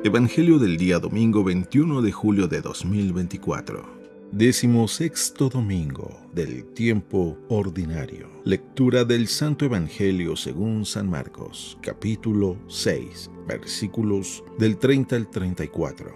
Evangelio del día domingo 21 de julio de 2024. 16º domingo del tiempo ordinario. Lectura del Santo Evangelio según San Marcos, capítulo 6, versículos del 30 al 34.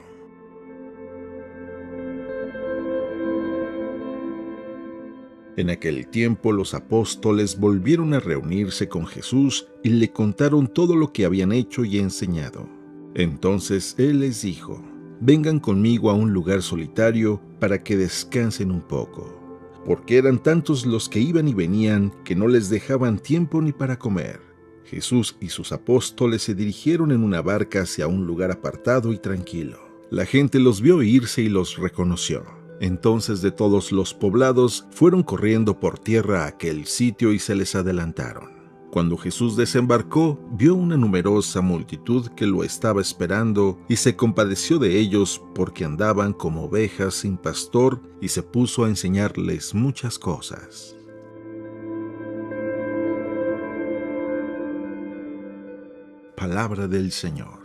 En aquel tiempo los apóstoles volvieron a reunirse con Jesús y le contaron todo lo que habían hecho y enseñado. Entonces Él les dijo: «Vengan conmigo a un lugar solitario para que descansen un poco», porque eran tantos los que iban y venían que no les dejaban tiempo ni para comer. Jesús y sus apóstoles se dirigieron en una barca hacia un lugar apartado y tranquilo. La gente los vio irse y los reconoció. Entonces de todos los poblados fueron corriendo por tierra a aquel sitio y se les adelantaron. Cuando Jesús desembarcó, vio una numerosa multitud que lo estaba esperando y se compadeció de ellos porque andaban como ovejas sin pastor, y se puso a enseñarles muchas cosas. Palabra del Señor.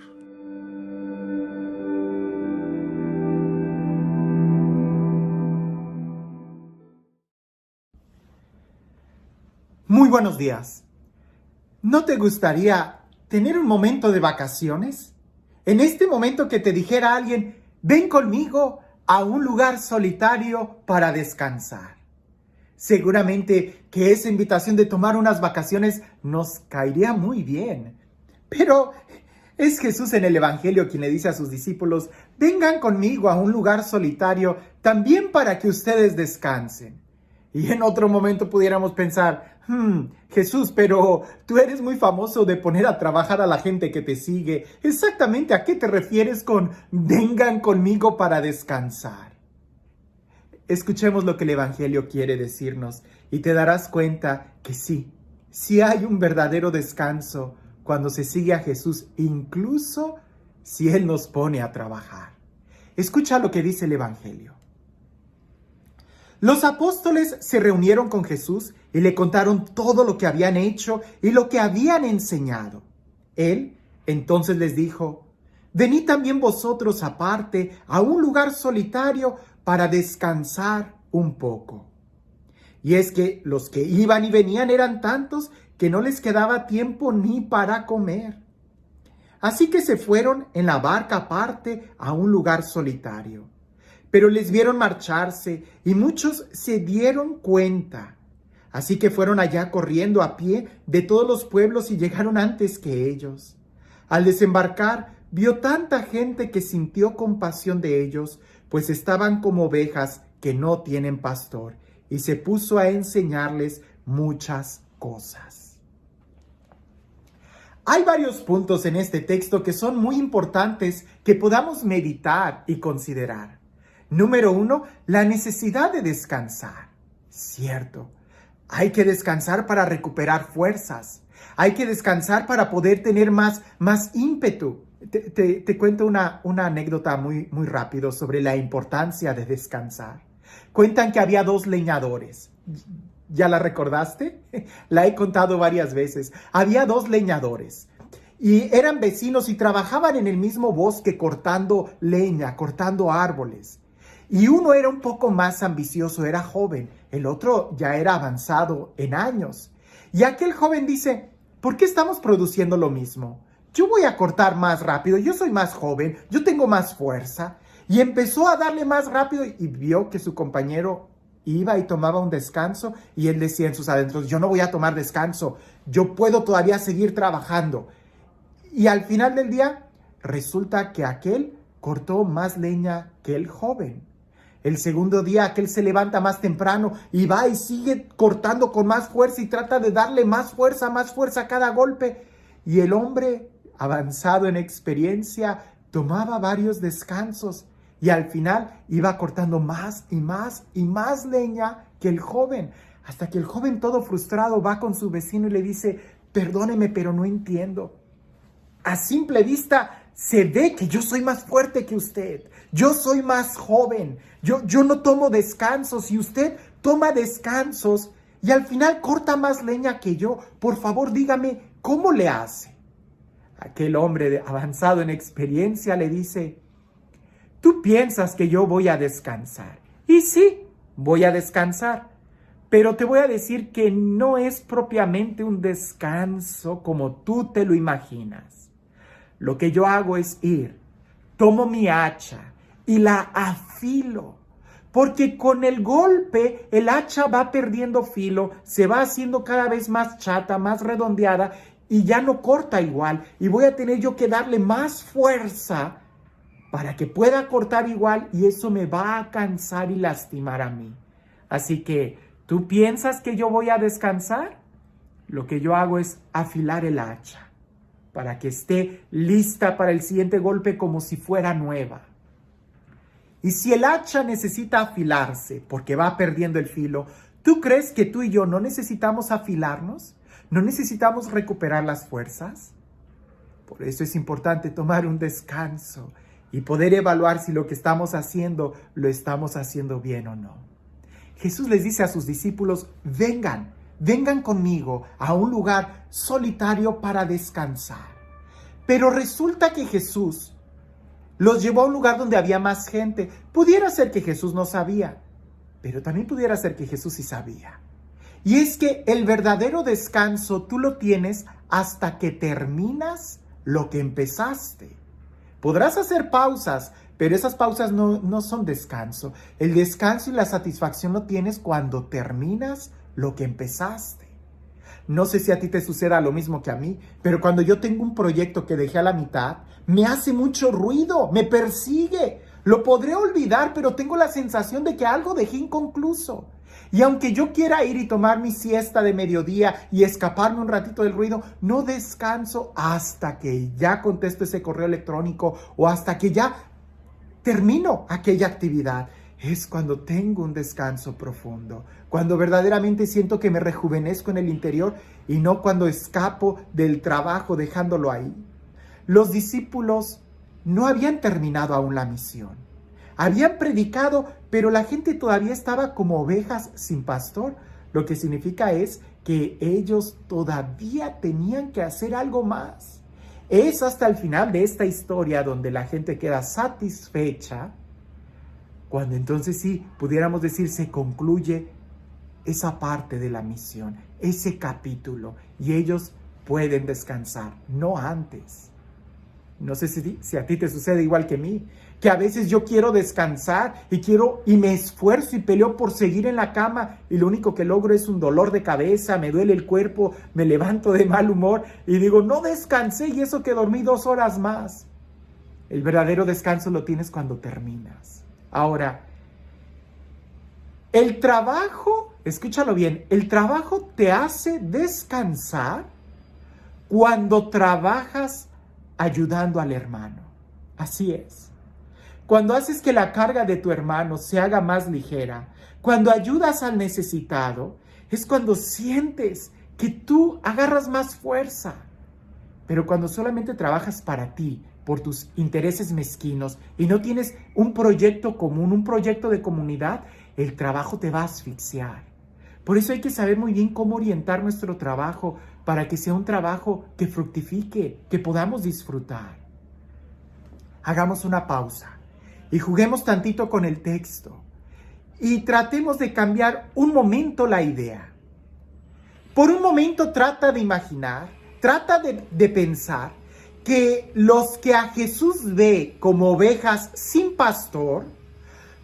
Muy buenos días. ¿No te gustaría tener un momento de vacaciones? En este momento que te dijera alguien: ven conmigo a un lugar solitario para descansar. Seguramente que esa invitación de tomar unas vacaciones nos caería muy bien. Pero es Jesús en el Evangelio quien le dice a sus discípulos: vengan conmigo a un lugar solitario también para que ustedes descansen. Y en otro momento pudiéramos pensar: Jesús, pero tú eres muy famoso de poner a trabajar a la gente que te sigue. ¿Exactamente a qué te refieres con vengan conmigo para descansar? Escuchemos lo que el Evangelio quiere decirnos y te darás cuenta que sí hay un verdadero descanso cuando se sigue a Jesús, incluso si Él nos pone a trabajar. Escucha lo que dice el Evangelio. Los apóstoles se reunieron con Jesús y le contaron todo lo que habían hecho y lo que habían enseñado. Él entonces les dijo: venid también vosotros aparte a un lugar solitario para descansar un poco. Y es que los que iban y venían eran tantos que no les quedaba tiempo ni para comer. Así que se fueron en la barca aparte a un lugar solitario. Pero les vieron marcharse y muchos se dieron cuenta. Así que fueron allá corriendo a pie de todos los pueblos y llegaron antes que ellos. Al desembarcar, vio tanta gente que sintió compasión de ellos, pues estaban como ovejas que no tienen pastor, y se puso a enseñarles muchas cosas. Hay varios puntos en este texto que son muy importantes que podamos meditar y considerar. Número 1, la necesidad de descansar. Cierto, hay que descansar para recuperar fuerzas. Hay que descansar para poder tener más ímpetu. Te cuento una anécdota muy rápido sobre la importancia de descansar. Cuentan que había 2 leñadores. ¿Ya la recordaste? La he contado varias veces. Había 2 leñadores. Y eran vecinos y trabajaban en el mismo bosque cortando leña, cortando árboles. Y uno era un poco más ambicioso, era joven. El otro ya era avanzado en años. Y aquel joven dice: ¿por qué estamos produciendo lo mismo? Yo voy a cortar más rápido, yo soy más joven, yo tengo más fuerza. Y empezó a darle más rápido y vio que su compañero iba y tomaba un descanso. Y él decía en sus adentros: yo no voy a tomar descanso, yo puedo todavía seguir trabajando. Y al final del día, resulta que aquel cortó más leña que el joven. El segundo día aquel se levanta más temprano y va y sigue cortando con más fuerza y trata de darle más fuerza a cada golpe. Y el hombre, avanzado en experiencia, tomaba varios descansos y al final iba cortando más y más leña que el joven. Hasta que el joven, todo frustrado, va con su vecino y le dice: perdóneme, pero no entiendo. A simple vista se ve que yo soy más fuerte que usted. Yo soy más joven. Yo no tomo descansos y usted toma descansos y al final corta más leña que yo. Por favor, dígame, ¿cómo le hace? Aquel hombre avanzado en experiencia le dice: tú piensas que yo voy a descansar. Y sí, voy a descansar. Pero te voy a decir que no es propiamente un descanso como tú te lo imaginas. Lo que yo hago es ir, tomo mi hacha y la afilo. Porque con el golpe el hacha va perdiendo filo, se va haciendo cada vez más chata, más redondeada y ya no corta igual. Y voy a tener yo que darle más fuerza para que pueda cortar igual y eso me va a cansar y lastimar a mí. Así que, ¿tú piensas que yo voy a descansar? Lo que yo hago es afilar el hacha para que esté lista para el siguiente golpe como si fuera nueva. Y si el hacha necesita afilarse porque va perdiendo el filo, ¿tú crees que tú y yo no necesitamos afilarnos? ¿No necesitamos recuperar las fuerzas? Por eso es importante tomar un descanso y poder evaluar si lo que estamos haciendo lo estamos haciendo bien o no. Jesús les dice a sus discípulos: vengan conmigo a un lugar solitario para descansar. Pero resulta que Jesús los llevó a un lugar donde había más gente. Pudiera ser que Jesús no sabía, pero también pudiera ser que Jesús sí sabía. Y es que el verdadero descanso tú lo tienes hasta que terminas lo que empezaste. Podrás hacer pausas, pero esas pausas no son descanso. El descanso y la satisfacción lo tienes cuando terminas lo que empezaste. No sé si a ti te suceda lo mismo que a mí, pero cuando yo tengo un proyecto que dejé a la mitad, me hace mucho ruido, me persigue. Lo podré olvidar, pero tengo la sensación de que algo dejé inconcluso. Y aunque yo quiera ir y tomar mi siesta de mediodía y escaparme un ratito del ruido, no descanso hasta que ya contesto ese correo electrónico o hasta que ya termino aquella actividad. Es cuando tengo un descanso profundo, cuando verdaderamente siento que me rejuvenezco en el interior y no cuando escapo del trabajo dejándolo ahí. Los discípulos no habían terminado aún la misión. Habían predicado, pero la gente todavía estaba como ovejas sin pastor, lo que significa es que ellos todavía tenían que hacer algo más. Es hasta el final de esta historia donde la gente queda satisfecha, cuando entonces sí pudiéramos decir se concluye esa parte de la misión, ese capítulo, y ellos pueden descansar, no antes. No sé si a ti te sucede igual que a mí, que a veces yo quiero descansar y me esfuerzo y peleo por seguir en la cama y lo único que logro es un dolor de cabeza, me duele el cuerpo, me levanto de mal humor y digo, no descansé y eso que dormí 2 horas más. El verdadero descanso lo tienes cuando terminas. Ahora, el trabajo, escúchalo bien, el trabajo te hace descansar cuando trabajas ayudando al hermano. Así es. Cuando haces que la carga de tu hermano se haga más ligera, cuando ayudas al necesitado, es cuando sientes que tú agarras más fuerza. Pero cuando solamente trabajas para ti, por tus intereses mezquinos y no tienes un proyecto común, un proyecto de comunidad, el trabajo te va a asfixiar. Por eso hay que saber muy bien cómo orientar nuestro trabajo para que sea un trabajo que fructifique, que podamos disfrutar. Hagamos una pausa y juguemos tantito con el texto y tratemos de cambiar un momento la idea. Por un momento trata de imaginar, trata de pensar que los que a Jesús ve como ovejas sin pastor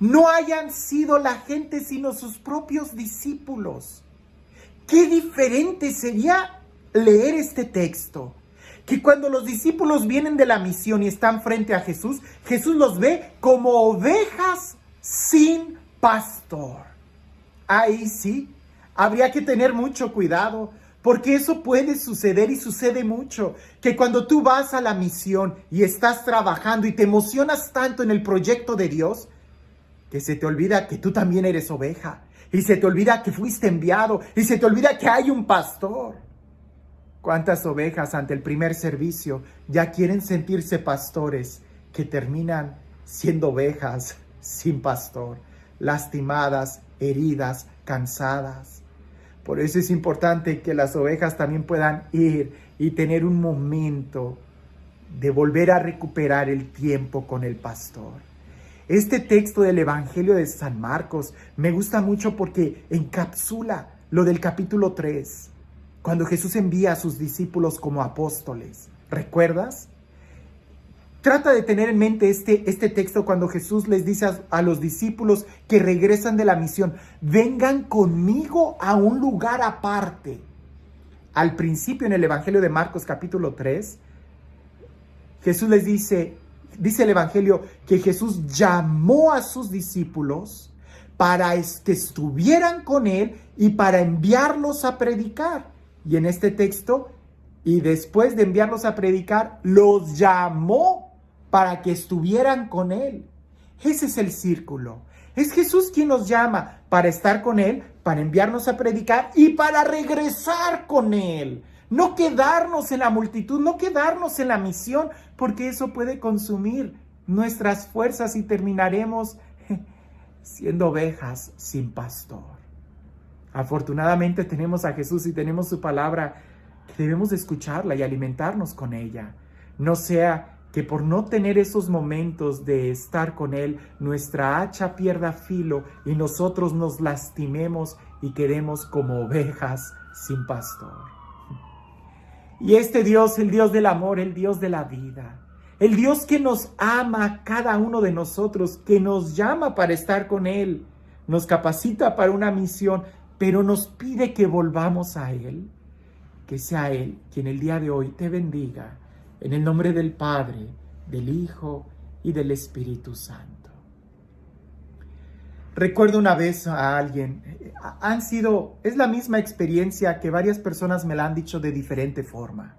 no hayan sido la gente sino sus propios discípulos. Qué diferente sería leer este texto, que cuando los discípulos vienen de la misión y están frente a Jesús, Jesús los ve como ovejas sin pastor. Ahí sí, habría que tener mucho cuidado, porque eso puede suceder y sucede mucho, que cuando tú vas a la misión y estás trabajando y te emocionas tanto en el proyecto de Dios, que se te olvida que tú también eres oveja, y se te olvida que fuiste enviado, y se te olvida que hay un pastor. ¿Cuántas ovejas ante el primer servicio ya quieren sentirse pastores que terminan siendo ovejas sin pastor, lastimadas, heridas, cansadas? Por eso es importante que las ovejas también puedan ir y tener un momento de volver a recuperar el tiempo con el pastor. Este texto del Evangelio de San Marcos me gusta mucho porque encapsula lo del capítulo 3, cuando Jesús envía a sus discípulos como apóstoles. ¿Recuerdas? Trata de tener en mente este texto cuando Jesús les dice a los discípulos que regresan de la misión: vengan conmigo a un lugar aparte. Al principio, en el Evangelio de Marcos capítulo 3, Jesús les dice el Evangelio que Jesús llamó a sus discípulos para que estuvieran con él y para enviarlos a predicar. Y en este texto, y después de enviarlos a predicar, los llamó para que estuvieran con él. Ese es el círculo. Es Jesús quien nos llama para estar con él, para enviarnos a predicar y para regresar con él. No quedarnos en la multitud, no quedarnos en la misión, porque eso puede consumir nuestras fuerzas y terminaremos siendo ovejas sin pastor. Afortunadamente tenemos a Jesús y tenemos su palabra, que debemos de escucharla y alimentarnos con ella. No sea que por no tener esos momentos de estar con Él, nuestra hacha pierda filo y nosotros nos lastimemos y quedemos como ovejas sin pastor. Y este Dios, el Dios del amor, el Dios de la vida, el Dios que nos ama a cada uno de nosotros, que nos llama para estar con Él, nos capacita para una misión, pero nos pide que volvamos a Él. Que sea Él quien el día de hoy te bendiga, en el nombre del Padre, del Hijo y del Espíritu Santo. Recuerdo una vez a alguien, es la misma experiencia que varias personas me la han dicho de diferente forma.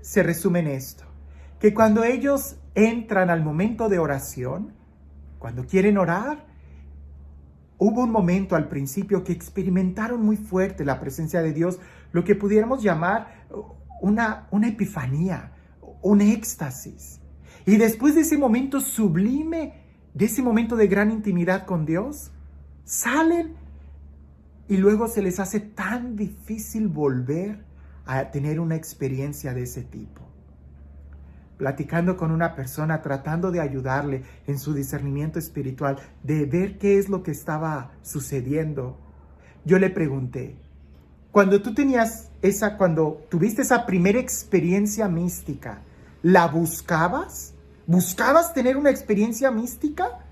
Se resume en esto, que cuando ellos entran al momento de oración, cuando quieren orar, hubo un momento al principio que experimentaron muy fuerte la presencia de Dios, lo que pudiéramos llamar una epifanía, un éxtasis. Y después de ese momento sublime, de ese momento de gran intimidad con Dios, salen y luego se les hace tan difícil volver a tener una experiencia de ese tipo. Platicando con una persona, tratando de ayudarle en su discernimiento espiritual, de ver qué es lo que estaba sucediendo, yo le pregunté: cuando tuviste esa primera experiencia mística, ¿la buscabas? ¿Buscabas tener una experiencia mística?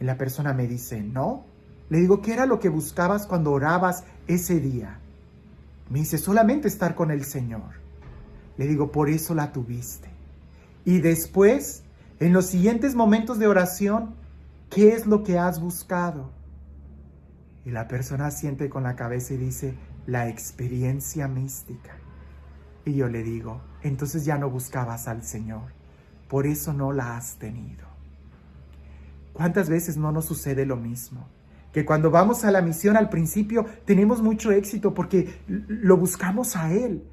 Y la persona me dice: no. Le digo: ¿qué era lo que buscabas cuando orabas ese día? Me dice: solamente estar con el Señor. Le digo: por eso la tuviste. Y después, en los siguientes momentos de oración, ¿qué es lo que has buscado? Y la persona asiente con la cabeza y dice: la experiencia mística. Y yo le digo: entonces ya no buscabas al Señor, por eso no la has tenido. ¿Cuántas veces no nos sucede lo mismo? Que cuando vamos a la misión al principio tenemos mucho éxito porque lo buscamos a Él.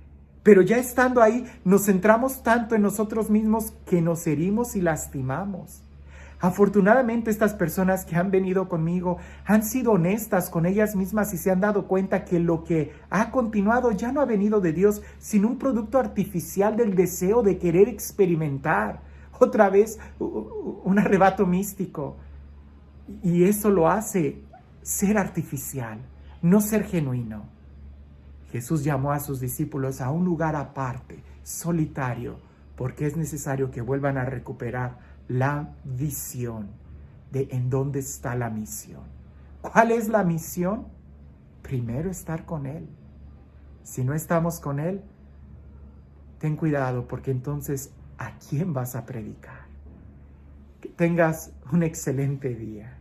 Pero ya estando ahí nos centramos tanto en nosotros mismos que nos herimos y lastimamos. Afortunadamente estas personas que han venido conmigo han sido honestas con ellas mismas y se han dado cuenta que lo que ha continuado ya no ha venido de Dios, sino un producto artificial del deseo de querer experimentar otra vez un arrebato místico. Y eso lo hace ser artificial, no ser genuino. Jesús llamó a sus discípulos a un lugar aparte, solitario, porque es necesario que vuelvan a recuperar la visión de en dónde está la misión. ¿Cuál es la misión? Primero estar con Él. Si no estamos con Él, ten cuidado, porque entonces, ¿a quién vas a predicar? Que tengas un excelente día.